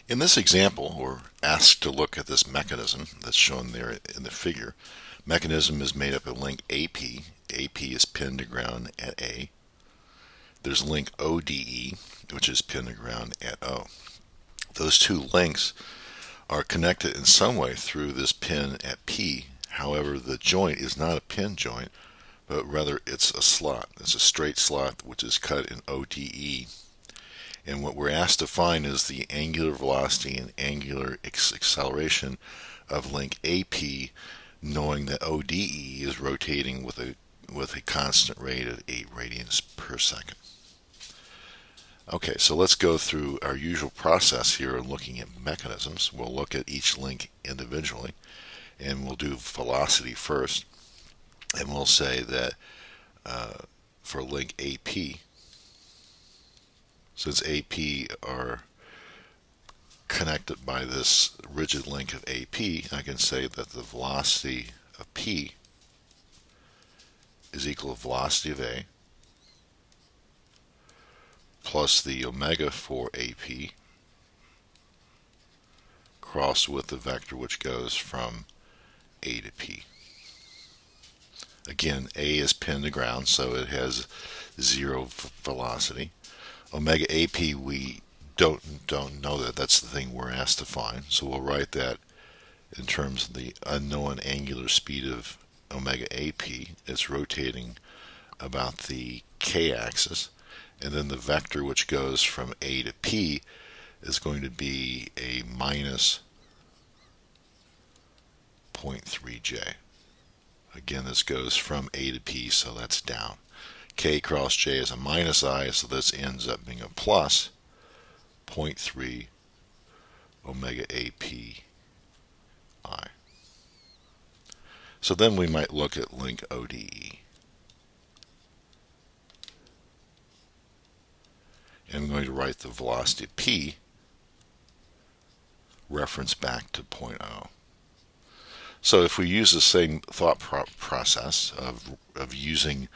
In this example, we're asked to look at this mechanism that's shown there in the figure. Mechanism is made up of link AP. AP is pinned to ground at A. There's link ODE, which is pinned to ground at O. Those two links are connected in some way through this pin at P. However, the joint is not a pin joint, but rather it's a slot. It's a straight slot which is cut in ODE. And what we're asked to find is the angular velocity and angular acceleration of link AP, knowing that ODE is rotating with a constant rate of 8 radians per second. Okay, so let's go through our usual process here in looking at mechanisms. We'll look at each link individually, and we'll do velocity first. And we'll say that for link AP, since AP are connected by this rigid link of AP, I can say that the velocity of P is equal to velocity of A plus the omega for AP crossed with the vector which goes from A to P. Again, A is pinned to ground, so it has zero velocity. Omega AP, we don't know that. That's the thing we're asked to find. So we'll write that in terms of the unknown angular speed of omega AP. It's rotating about the k-axis. And then the vector which goes from A to P is going to be a minus 0.3j. Again, this goes from A to P, so that's down. K cross J is a minus I, so this ends up being a plus 0.3 omega AP I. So then we might look at link ODE. And I'm going to write the velocity P reference back to point O. So if we use the same thought process of using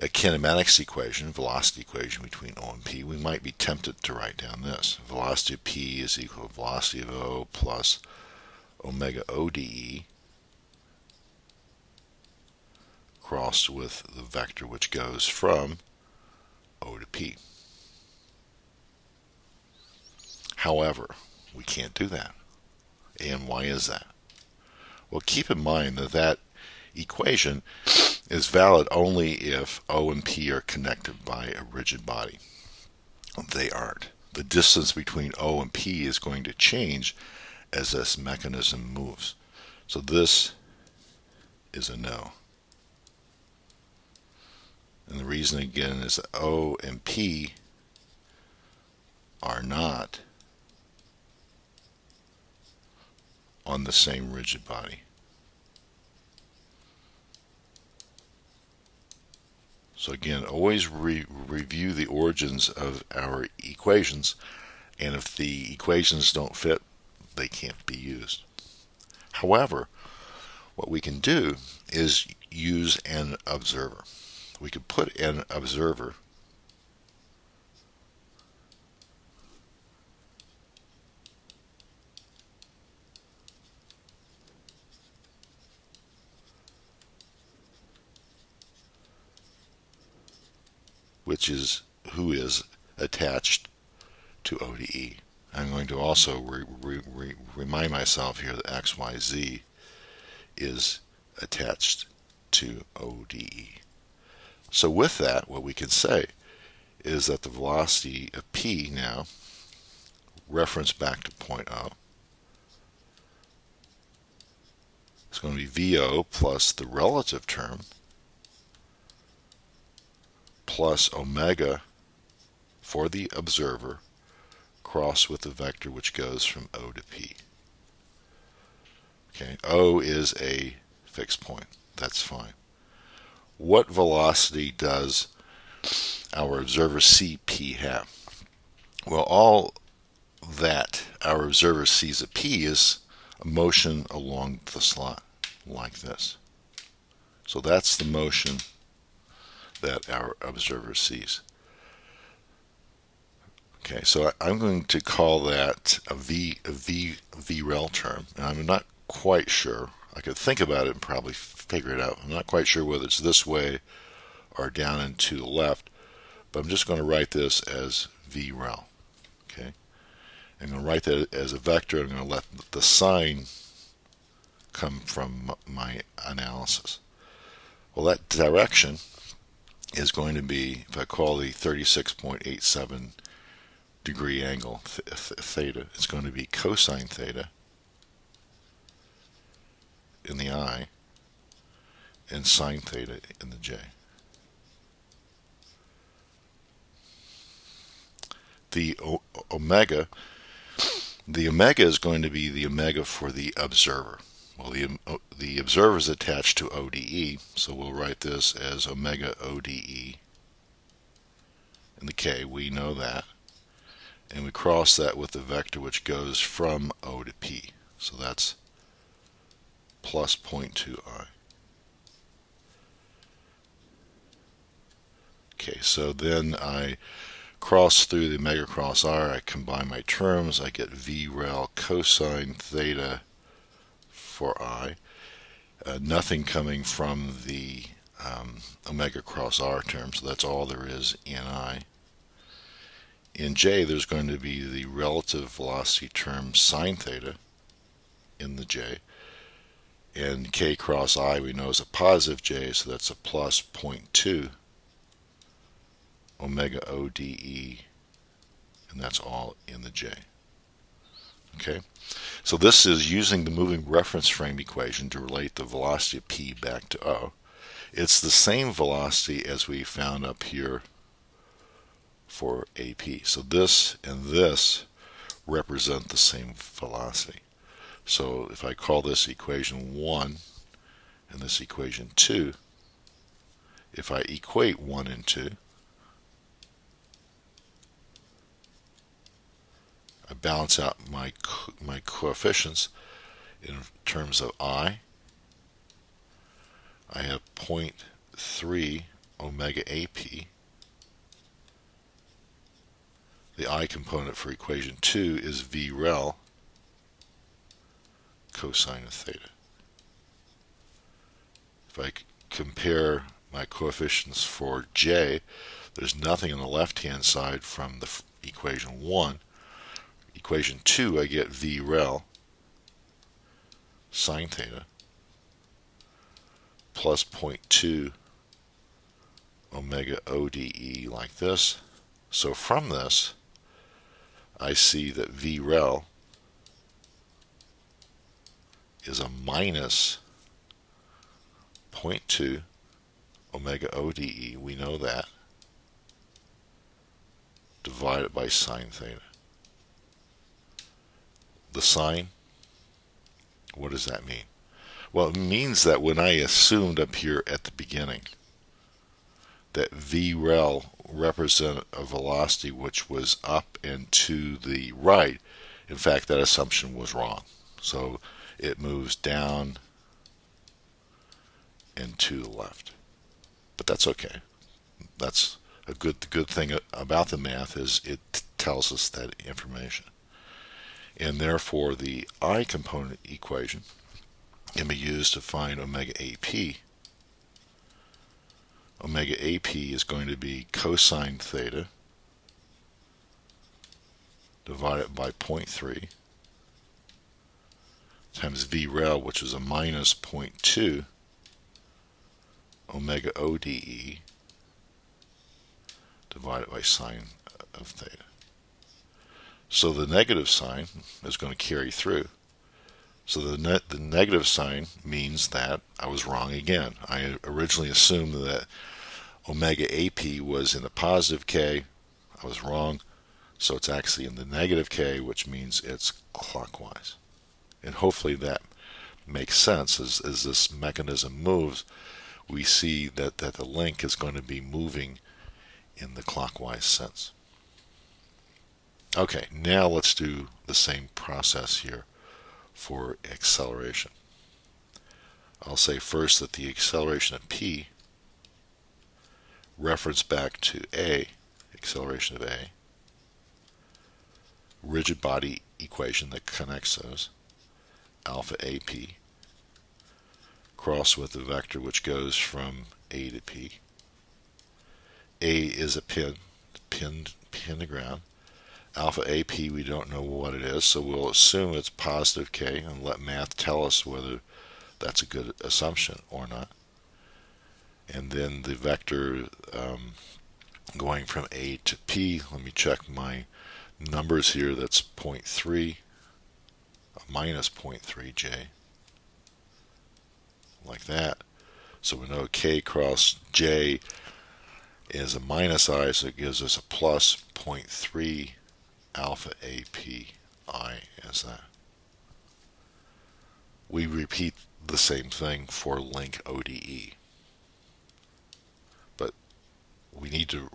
a kinematics equation, velocity equation between O and P, we might be tempted to write down this. Velocity of P is equal to velocity of O plus omega ODE crossed with the vector which goes from O to P. However, we can't do that. And why is that? Well, keep in mind that that equation is valid only if O and P are connected by a rigid body. They aren't. The distance between O and P is going to change as this mechanism moves. So this is a no. And the reason again is that O and P are not on the same rigid body. So again, always review the origins of our equations, and if the equations don't fit, they can't be used. However, what we can do is use an observer. We could put an observer which is who is attached to ODE. I'm going to also remind myself here that XYZ is attached to ODE. So with that, what we can say is that the velocity of P now, reference back to point O, is going to be VO plus the relative term plus omega for the observer cross with the vector which goes from O to P. Okay, O is a fixed point. That's fine. What velocity does our observer CP have? Well, all that our observer sees at P is a motion along the slot, like this. So that's the motion that our observer sees. Okay, so I'm going to call that a VREL term, and I'm not quite sure. I could think about it and probably figure it out. I'm not quite sure whether it's this way or down and to the left, but I'm just going to write this as VREL. Okay, I'm going to write that as a vector. I'm going to let the sign come from my analysis. Well, that direction is going to be, if I call the 36.87 degree angle theta, it's going to be cosine theta in the I and sine theta in the j. The omega is going to be the omega for the observer. Well, the observer is attached to ODE, so we'll write this as omega ODE in the k. We know that. And we cross that with the vector which goes from O to P. So that's plus 0.2i. Okay, so then I cross through the omega cross r, I combine my terms, I get VREL cosine theta for I. Nothing coming from the omega cross r term, so that's all there is in I. In j, there's going to be the relative velocity term sine theta in the j. And k cross I we know is a positive j, so that's a plus 0.2 omega ODE, and that's all in the j. Okay, so this is using the moving reference frame equation to relate the velocity of p back to O. It's the same velocity as we found up here for AP. So this and this represent the same velocity. So if I call this equation 1 and this equation 2, if I equate 1 and 2, I balance out my coefficients in terms of I have 0.3 omega AP. The I component for equation 2 is VREL cosine of theta. If I compare my coefficients for J, there's nothing on the left-hand side from the equation 1. Equation 2, I get VREL sine theta plus 0.2 omega ODE like this. So from this, I see that VREL is a minus 0.2 omega ODE, we know that, divided by sine theta. The sine, what does that mean? Well, it means that when I assumed up here at the beginning that VREL represented a velocity which was up and to the right, in fact, that assumption was wrong. So it moves down and to the left. But that's okay. That's a good thing about the math is it tells us that information. And therefore the I component equation can be used to find omega AP. Omega AP is going to be cosine theta divided by 0.3 times VREL, which is a minus 0.2 omega ODE divided by sine of theta. So the negative sign is going to carry through. So the negative sign means that I was wrong again. I originally assumed that omega AP was in the positive k. I was wrong. So it's actually in the negative k, which means it's clockwise. And hopefully that makes sense. As this mechanism moves, we see that the link is going to be moving in the clockwise sense. Okay, now let's do the same process here for acceleration. I'll say first that the acceleration at p, reference back to a, acceleration of a, rigid body equation that connects those, alpha AP, cross with the vector which goes from A to P. A is a pin to ground. Alpha AP, we don't know what it is, so we'll assume it's positive K and let math tell us whether that's a good assumption or not. And then the vector going from A to P, let me check my numbers here, that's 0.3 minus 0.3 J, like that. So we know K cross J is a minus I, so it gives us a plus 0.3 alpha API as that. We repeat the same thing for link ODE. But we need to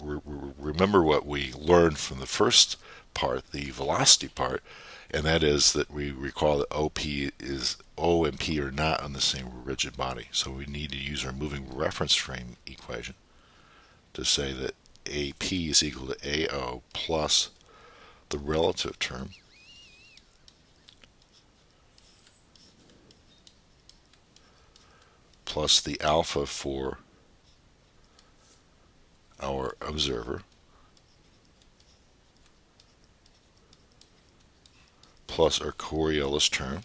remember what we learned from the first part, the velocity part, and that is that we recall that O and P are not on the same rigid body. So we need to use our moving reference frame equation to say that AP is equal to AO plus the relative term plus the alpha for our observer plus our Coriolis term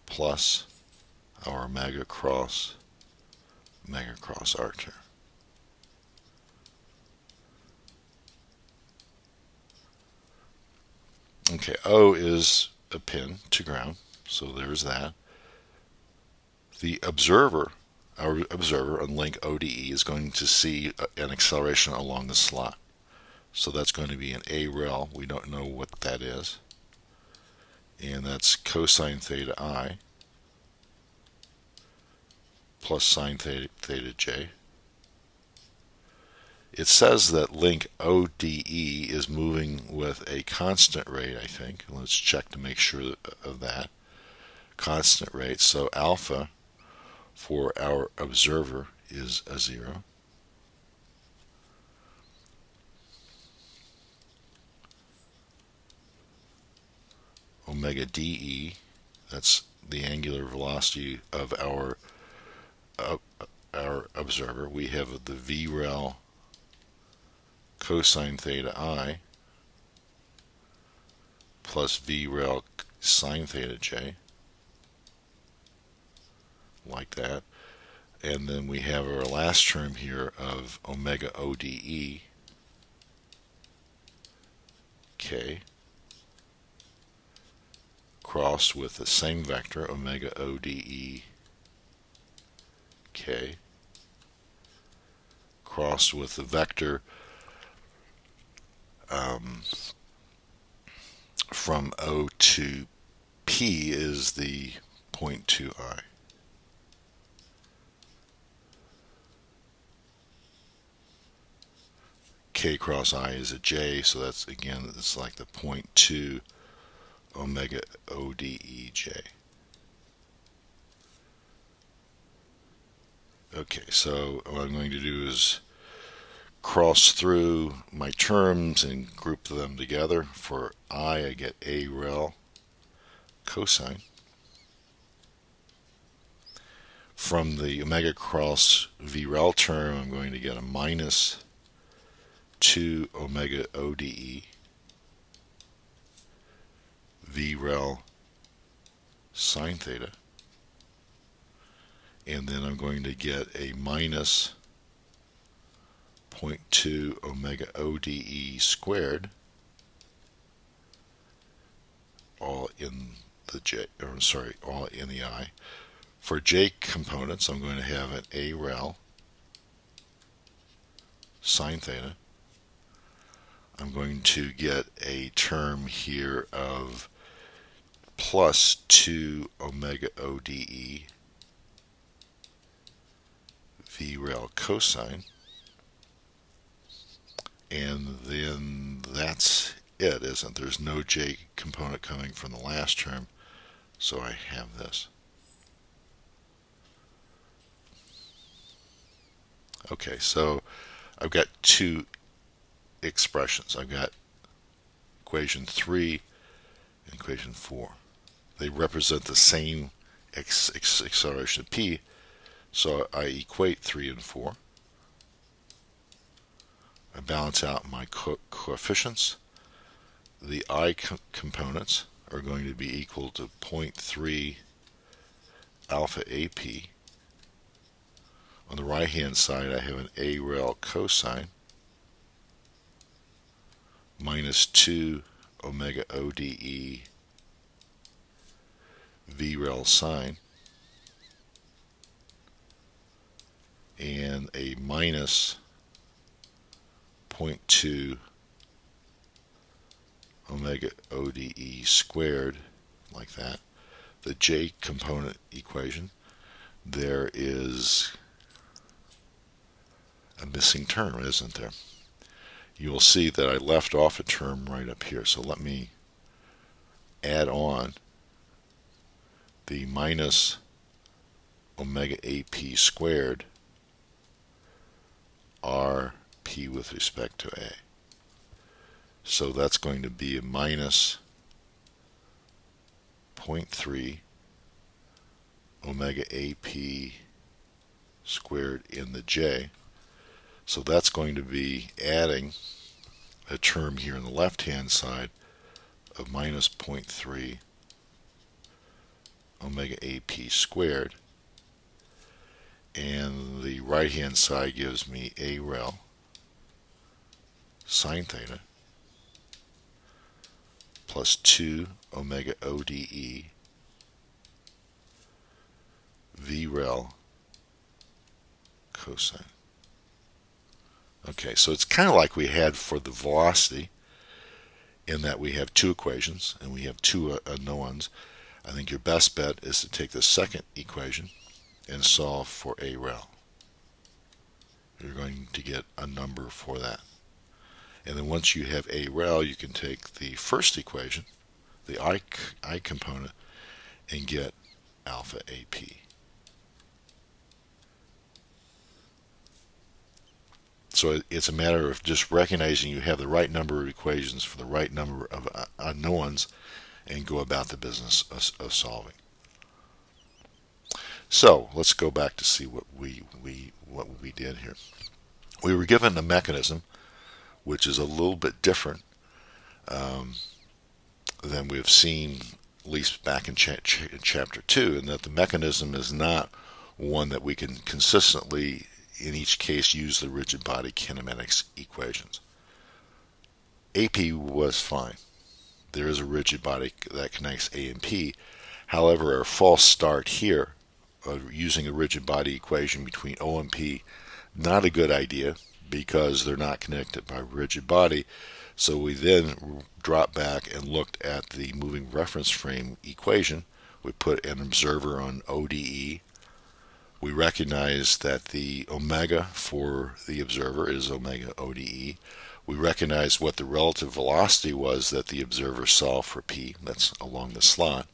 plus our omega cross R term. Okay, O is a pin to ground, so there's that. The observer, our observer on link ODE, is going to see an acceleration along the slot. So that's going to be an A rel. We don't know what that is. And that's cosine theta I plus sine theta j. It says that link ODE is moving with a constant rate, I think. Let's check to make sure of that. Constant rate. So alpha for our observer is a 0. Omega dE, that's the angular velocity of our observer. We have the V rel cosine theta I plus V rel sine theta j, like that. And then we have our last term here of omega ODE K crossed with the same vector, omega ODE K, crossed with the vector from O to P is the 0.2I. K cross I is a J, so that's, again, it's like the 0.2 omega ODEJ. Okay, so what I'm going to do is cross through my terms and group them together. For I get A rel cosine. From the omega cross V rel term, I'm going to get a minus 2 omega ODE V rel sine theta. And then I'm going to get a minus 0.2 omega ODE squared, all in the J, or sorry, all in the I. For J components, I'm going to have an A rel sine theta. I'm going to get a term here of plus 2 omega ODE V rel cosine. And then that's it, isn't there? There's no J component coming from the last term, so I have this. Okay, so I've got two expressions. I've got equation 3 and equation 4. They represent the same acceleration p, so I equate 3 and 4. I balance out my coefficients. The I components are going to be equal to 0.3 alpha AP. On the right hand side I have an A rel cosine minus 2 omega ODE V rel sine and a minus 0.2 omega ODE squared, like that. The J component equation, there is a missing term, isn't there? You will see that I left off a term right up here, so let me add on the minus omega AP squared RP with respect to A. So that's going to be a minus 0.3 omega AP squared in the J. So that's going to be adding a term here on the left hand side of minus 0.3 omega AP squared, and the right hand side gives me A rel sine theta plus 2 omega ODE V rel cosine. Okay, so it's kind of like we had for the velocity, in that we have two equations and we have two unknowns. I think your best bet is to take the second equation and solve for A rel. You're going to get a number for that. And then once you have A rel, you can take the first equation, the I component, and get alpha AP. So it's a matter of just recognizing you have the right number of equations for the right number of unknowns and go about the business of solving. So let's go back to see what we did here. We were given a mechanism which is a little bit different than we've seen, at least back in chapter 2, in that the mechanism is not one that we can consistently, in each case, use the rigid body kinematics equations. AP was fine. There is a rigid body that connects A and P. However, our false start here of using a rigid body equation between O and P, not a good idea because they're not connected by rigid body. So we then dropped back and looked at the moving reference frame equation. We put an observer on ODE. We recognize that the omega for the observer is omega ODE. We recognize what the relative velocity was that the observer saw for P, that's along the slot.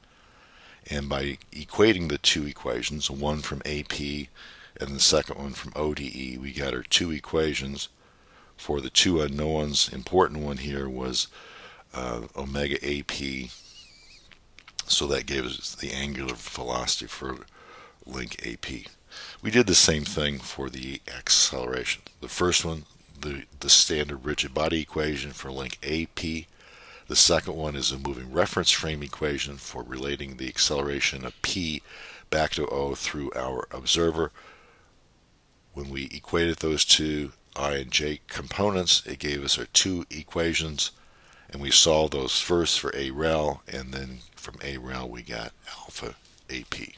And by equating the two equations, one from AP and the second one from ODE, we got our two equations for the two unknowns. Important one here was omega AP, so that gave us the angular velocity for link AP. We did the same thing for the acceleration. The first one, the standard rigid body equation for link AP. The second one is a moving reference frame equation for relating the acceleration of P back to O through our observer. When we equated those two I and J components, it gave us our two equations, and we solved those first for A rel, and then from A rel we got alpha AP.